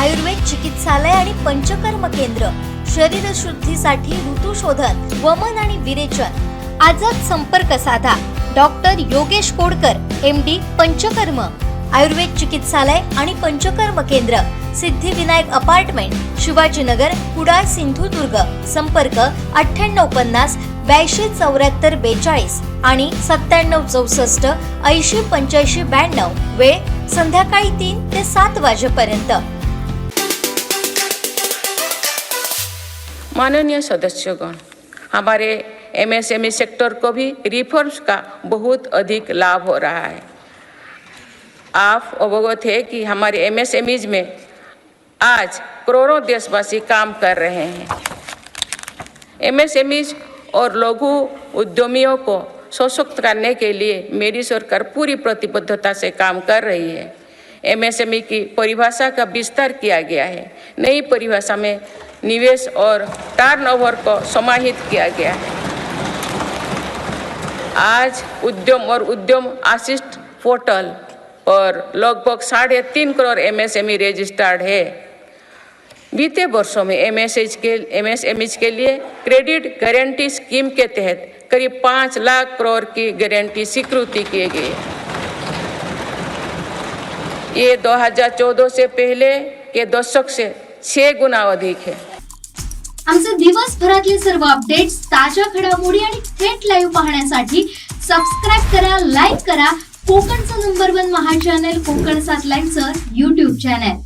आयुर्वेद चिकित्सालय आणि पंचकर्म केंद्र, शरीर शुद्धीसाठी ऋतुशोधन, वमन आणि विरेचन। आजच संपर्क साधा। डॉक्टर योगेश कोडकर, MD, पंचकर्म, आयुर्वेद चिकित्सालय आणि पंचकर्म केंद्र, सिद्धिविनायक अपार्टमेंट, शिवाजीनगर, कुडाळ, सिंधुदुर्ग। संपर्क 9850 82 74 42 आणि 97 64 80 85 92। वेळ संध्याकाळी 3 ते 7 वाजेपर्यंत। माननीय सदस्यगण, हमारे MSME सेक्टर को भी रिफॉर्म्स का बहुत अधिक लाभ हो रहा है। आप अवगत है कि हमारे MSMEs में आज करोड़ों देशवासी काम कर रहे हैं। MSMEs और लघु उद्यमियों को सशक्त करने के लिए मेरी सरकार पूरी प्रतिबद्धता से काम कर रही है। MSME की परिभाषा का विस्तार किया गया है। नई परिभाषा में निवेश और टर्नओवर को समाहित किया गया है। आज उद्यम और उद्यम असिस्ट पोर्टल और लगभग 3.5 करोड़ MSME रजिस्टर्ड है। बीते वर्षों में MSMEs के लिए क्रेडिट गारंटी स्कीम के तहत करीब 5 लाख करोड़ की गारंटी स्वीकृति किए गए। ये 2014 से पहले के दशक से 6 गुना अधिक है। आमचे दिवसभरातले सर्व अपडेट्स, ताज्या घडामोडी आणि थेट लाईव्ह पाहण्यासाठी सबस्क्राइब करा, लाईक करा कोकणचं नंबर 1 महा चॅनल कोकण 7 लाईव्हचं YouTube चॅनल।